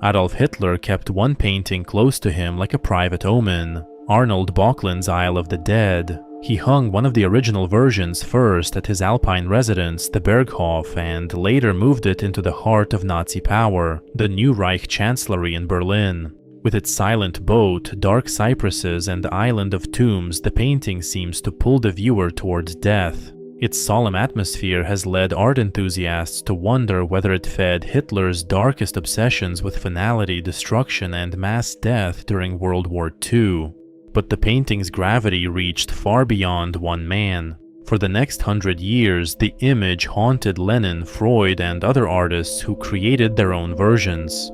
Adolf Hitler kept one painting close to him like a private omen, Arnold Böcklin's Isle of the Dead. He hung one of the original versions first at his alpine residence, the Berghof, and later moved it into the heart of Nazi power, the new Reich Chancellery in Berlin. With its silent boat, dark cypresses, and island of tombs, the painting seems to pull the viewer towards death. Its solemn atmosphere has led art enthusiasts to wonder whether it fed Hitler's darkest obsessions with finality, destruction, and mass death during World War II. But the painting's gravity reached far beyond one man. For the next 100 years, the image haunted Lenin, Freude, and other artists who created their own versions.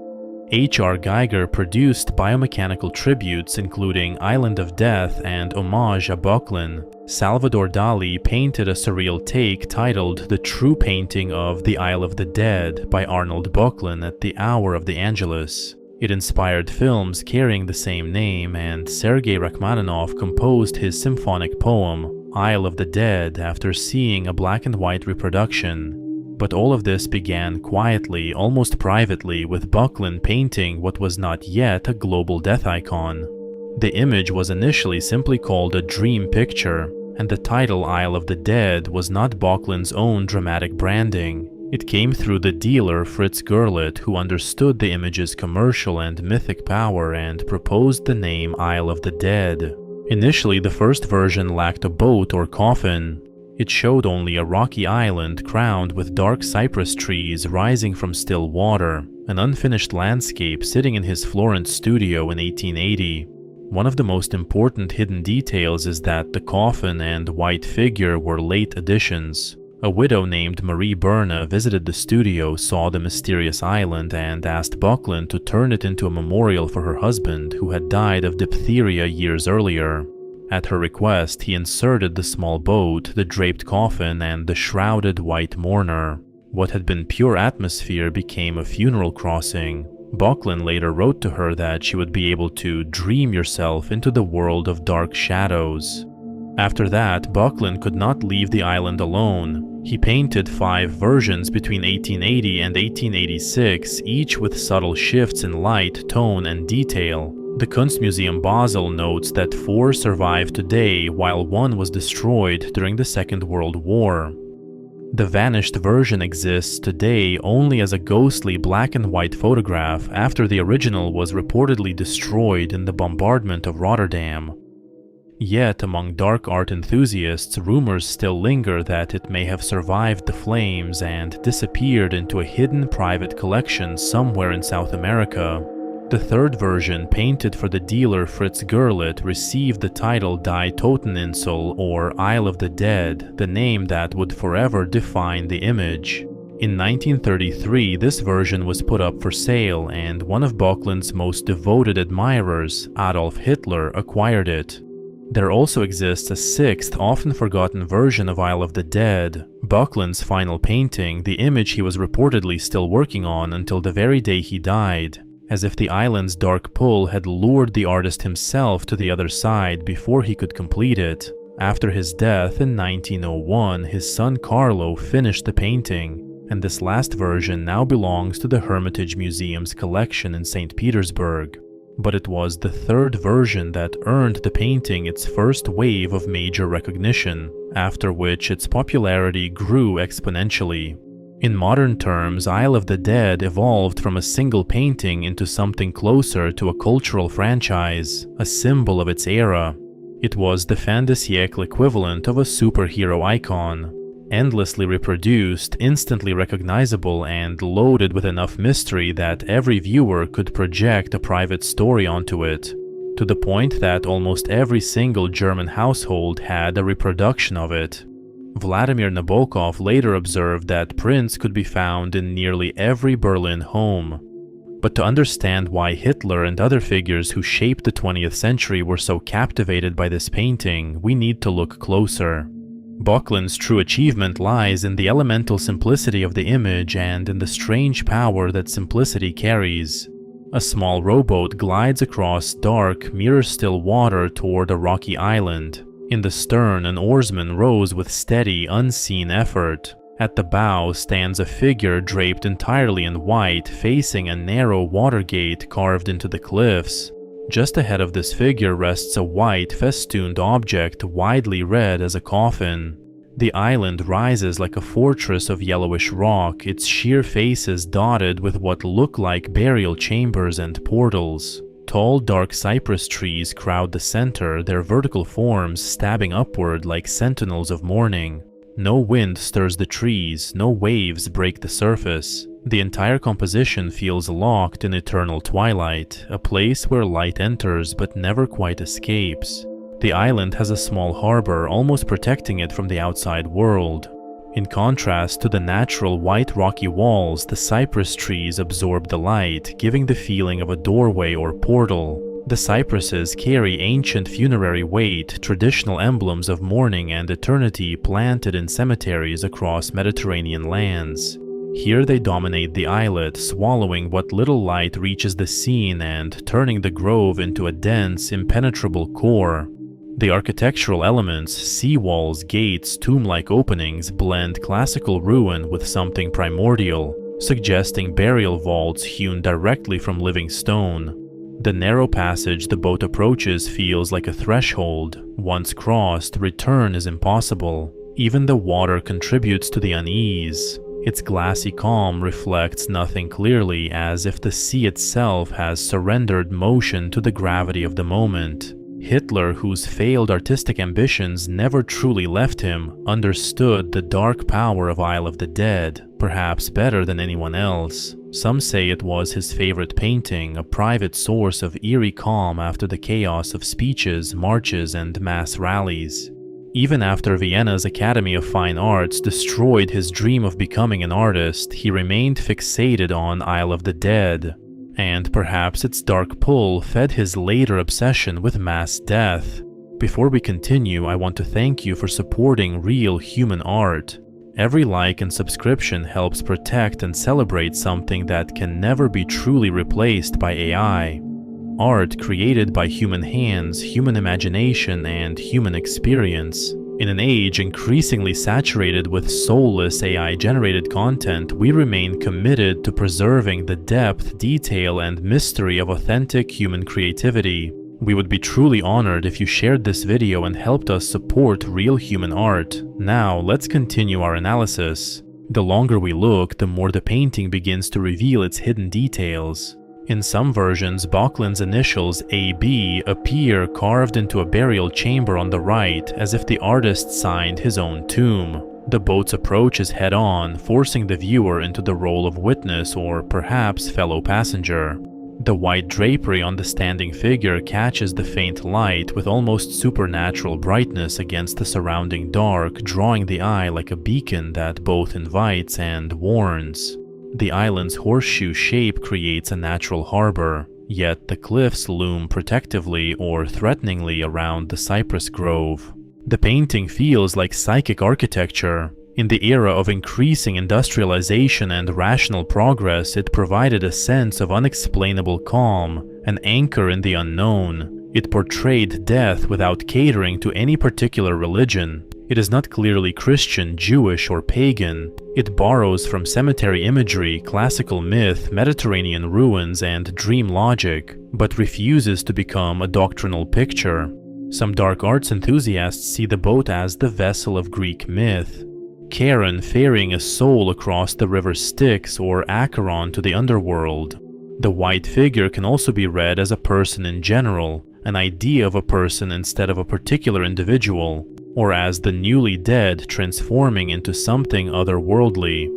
H.R. Giger produced biomechanical tributes including Island of Death and Hommage à Böcklin. Salvador Dalí painted a surreal take titled The True Painting of the Isle of the Dead by Arnold Böcklin at the hour of the Angelus. It inspired films carrying the same name, and Sergei Rachmaninoff composed his symphonic poem, Isle of the Dead, after seeing a black and white reproduction. But all of this began quietly, almost privately, with Böcklin painting what was not yet a global death icon. The image was initially simply called a dream picture, and the title Isle of the Dead was not Böcklin's own dramatic branding. It came through the dealer Fritz Gerlit, who understood the image's commercial and mythic power and proposed the name Isle of the Dead. Initially, the first version lacked a boat or coffin. It showed only a rocky island crowned with dark cypress trees rising from still water, an unfinished landscape sitting in his Florence studio in 1880. One of the most important hidden details is that the coffin and white figure were late additions. A widow named Marie Berna visited the studio, saw the mysterious island, and asked Böcklin to turn it into a memorial for her husband, who had died of diphtheria years earlier. At her request, he inserted the small boat, the draped coffin, and the shrouded white mourner. What had been pure atmosphere became a funeral crossing. Böcklin later wrote to her that she would be able to dream yourself into the world of dark shadows. After that, Böcklin could not leave the island alone. He painted 5 versions between 1880 and 1886, each with subtle shifts in light, tone, and detail. The Kunstmuseum Basel notes that 4 survive today, while 1 was destroyed during the Second World War. The vanished version exists today only as a ghostly black and white photograph after the original was reportedly destroyed in the bombardment of Rotterdam. Yet, among dark art enthusiasts, rumors still linger that it may have survived the flames and disappeared into a hidden private collection somewhere in South America. The third version, painted for the dealer Fritz Gerlit, received the title Die Toteninsel, or Isle of the Dead, the name that would forever define the image. In 1933, this version was put up for sale, and one of Böcklin's most devoted admirers, Adolf Hitler, acquired it. There also exists a 6th, often forgotten version of Isle of the Dead, Böcklin's final painting, the image he was reportedly still working on until the very day he died, as if the island's dark pull had lured the artist himself to the other side before he could complete it. After his death in 1901, his son Carlo finished the painting, and this last version now belongs to the Hermitage Museum's collection in St. Petersburg. But it was the third version that earned the painting its first wave of major recognition, after which its popularity grew exponentially. In modern terms, Isle of the Dead evolved from a single painting into something closer to a cultural franchise, a symbol of its era. It was the fin de siècle equivalent of a superhero icon, endlessly reproduced, instantly recognizable, and loaded with enough mystery that every viewer could project a private story onto it, to the point that almost every single German household had a reproduction of it. Vladimir Nabokov later observed that prints could be found in nearly every Berlin home. But to understand why Hitler and other figures who shaped the 20th century were so captivated by this painting, we need to look closer. Böcklin's true achievement lies in the elemental simplicity of the image and in the strange power that simplicity carries. A small rowboat glides across dark, mirror-still water toward a rocky island. In the stern, an oarsman rows with steady, unseen effort. At the bow stands a figure draped entirely in white, facing a narrow water gate carved into the cliffs. Just ahead of this figure rests a white, festooned object widely read as a coffin. The island rises like a fortress of yellowish rock, its sheer faces dotted with what look like burial chambers and portals. Tall, dark cypress trees crowd the center, their vertical forms stabbing upward like sentinels of mourning. No wind stirs the trees, no waves break the surface. The entire composition feels locked in eternal twilight, a place where light enters but never quite escapes. The island has a small harbor, almost protecting it from the outside world. In contrast to the natural white rocky walls, the cypress trees absorb the light, giving the feeling of a doorway or portal. The cypresses carry ancient funerary weight, traditional emblems of mourning and eternity planted in cemeteries across Mediterranean lands. Here they dominate the islet, swallowing what little light reaches the scene and turning the grove into a dense, impenetrable core. The architectural elements, seawalls, gates, tomb-like openings, blend classical ruin with something primordial, suggesting burial vaults hewn directly from living stone. The narrow passage the boat approaches feels like a threshold. Once crossed, return is impossible. Even the water contributes to the unease. Its glassy calm reflects nothing clearly, as if the sea itself has surrendered motion to the gravity of the moment. Hitler, whose failed artistic ambitions never truly left him, understood the dark power of Isle of the Dead, perhaps better than anyone else. Some say it was his favorite painting, a private source of eerie calm after the chaos of speeches, marches, and mass rallies. Even after Vienna's Academy of Fine Arts destroyed his dream of becoming an artist, he remained fixated on Isle of the Dead. And perhaps its dark pull fed his later obsession with mass death. Before we continue, I want to thank you for supporting real human art. Every like and subscription helps protect and celebrate something that can never be truly replaced by AI. Art created by human hands, human imagination, and human experience. In an age increasingly saturated with soulless AI-generated content, we remain committed to preserving the depth, detail, and mystery of authentic human creativity. We would be truly honored if you shared this video and helped us support real human art. Now, let's continue our analysis. The longer we look, the more the painting begins to reveal its hidden details. In some versions, Böcklin's initials AB appear carved into a burial chamber on the right, as if the artist signed his own tomb. The boat's approach is head-on, forcing the viewer into the role of witness or perhaps fellow passenger. The white drapery on the standing figure catches the faint light with almost supernatural brightness against the surrounding dark, drawing the eye like a beacon that both invites and warns. The island's horseshoe shape creates a natural harbor, yet the cliffs loom protectively or threateningly around the cypress grove. The painting feels like psychic architecture. In the era of increasing industrialization and rational progress, it provided a sense of unexplainable calm, an anchor in the unknown. It portrayed death without catering to any particular religion. It is not clearly Christian, Jewish, or pagan. It borrows from cemetery imagery, classical myth, Mediterranean ruins, and dream logic, but refuses to become a doctrinal picture. Some dark arts enthusiasts see the boat as the vessel of Greek myth. Charon ferrying a soul across the river Styx, or Acheron to the underworld. The white figure can also be read as a person in general, an idea of a person instead of a particular individual, or as the newly dead transforming into something otherworldly.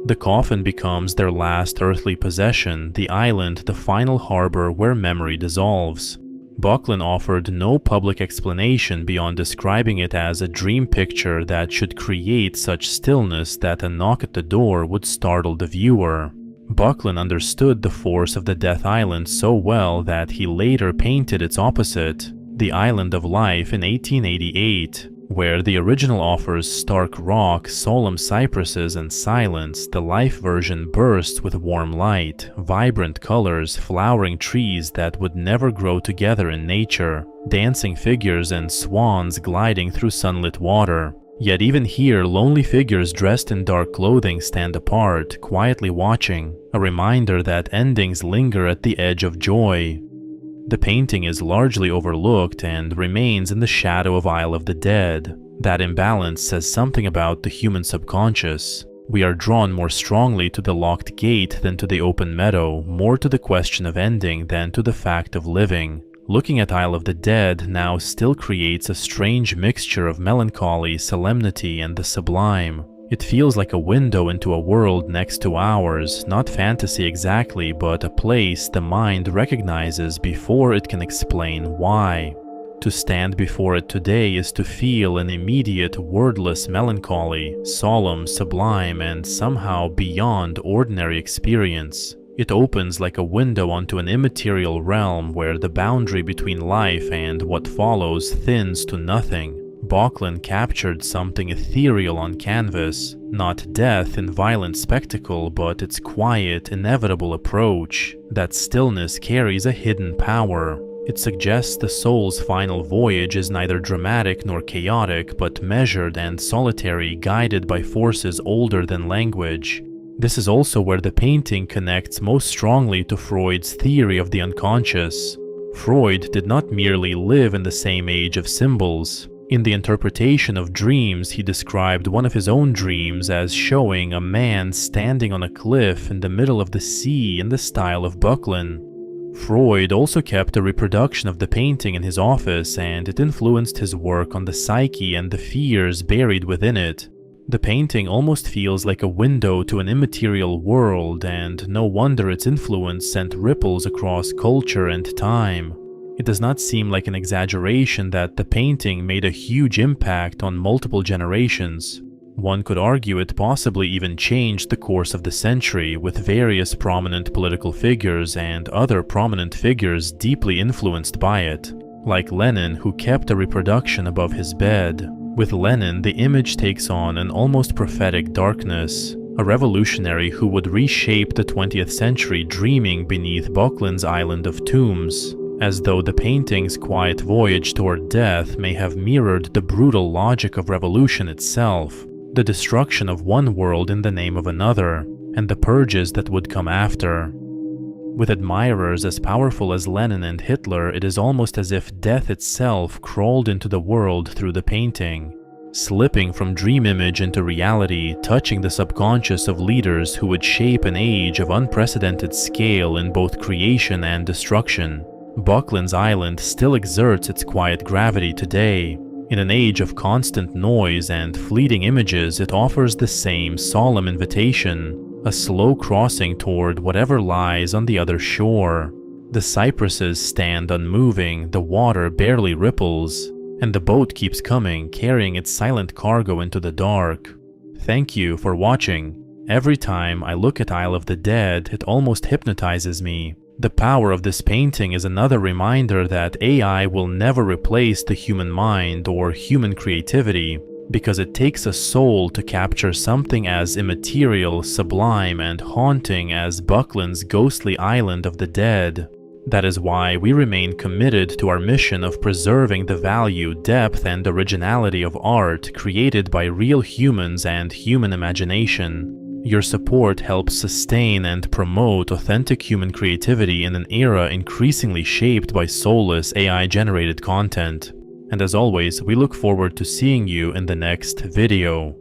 The coffin becomes their last earthly possession, the island the final harbor where memory dissolves. Böcklin offered no public explanation beyond describing it as a dream picture that should create such stillness that a knock at the door would startle the viewer. Böcklin understood the force of the Death Island so well that he later painted its opposite, the Island of Life, in 1888. Where the original offers stark rock, solemn cypresses, and silence, the life version bursts with warm light, vibrant colors, flowering trees that would never grow together in nature, dancing figures, and swans gliding through sunlit water. Yet even here, lonely figures dressed in dark clothing stand apart, quietly watching, a reminder that endings linger at the edge of joy. The painting is largely overlooked and remains in the shadow of Isle of the Dead. That imbalance says something about the human subconscious. We are drawn more strongly to the locked gate than to the open meadow, more to the question of ending than to the fact of living. Looking at Isle of the Dead now still creates a strange mixture of melancholy, solemnity, and the sublime. It feels like a window into a world next to ours, not fantasy exactly, but a place the mind recognizes before it can explain why. To stand before it today is to feel an immediate, wordless melancholy, solemn, sublime, and somehow beyond ordinary experience. It opens like a window onto an immaterial realm where the boundary between life and what follows thins to nothing. Böcklin captured something ethereal on canvas, not death in violent spectacle, but its quiet, inevitable approach. That stillness carries a hidden power. It suggests the soul's final voyage is neither dramatic nor chaotic, but measured and solitary, guided by forces older than language. This is also where the painting connects most strongly to Freud's theory of the unconscious. Freud did not merely live in the same age of symbols. In the interpretation of dreams, he described one of his own dreams as showing a man standing on a cliff in the middle of the sea in the style of Böcklin. Freud also kept a reproduction of the painting in his office, and it influenced his work on the psyche and the fears buried within it. The painting almost feels like a window to an immaterial world, and no wonder its influence sent ripples across culture and time. It does not seem like an exaggeration that the painting made a huge impact on multiple generations. One could argue it possibly even changed the course of the century, with various prominent political figures and other prominent figures deeply influenced by it. Like Lenin, who kept a reproduction above his bed. With Lenin, the image takes on an almost prophetic darkness, a revolutionary who would reshape the 20th century dreaming beneath Böcklin's island of tombs, as though the painting's quiet voyage toward death may have mirrored the brutal logic of revolution itself, the destruction of one world in the name of another, and the purges that would come after. With admirers as powerful as Lenin and Hitler, it is almost as if death itself crawled into the world through the painting, slipping from dream image into reality, touching the subconscious of leaders who would shape an age of unprecedented scale in both creation and destruction. Böcklin's island still exerts its quiet gravity today. In an age of constant noise and fleeting images, it offers the same solemn invitation, a slow crossing toward whatever lies on the other shore. The cypresses stand unmoving, the water barely ripples, and the boat keeps coming, carrying its silent cargo into the dark. Thank you for watching. Every time I look at Isle of the Dead, it almost hypnotizes me. The power of this painting is another reminder that AI will never replace the human mind or human creativity, because it takes a soul to capture something as immaterial, sublime, and haunting as Böcklin's ghostly Island of the Dead. That is why we remain committed to our mission of preserving the value, depth, and originality of art created by real humans and human imagination. Your support helps sustain and promote authentic human creativity in an era increasingly shaped by soulless AI-generated content. And as always, we look forward to seeing you in the next video.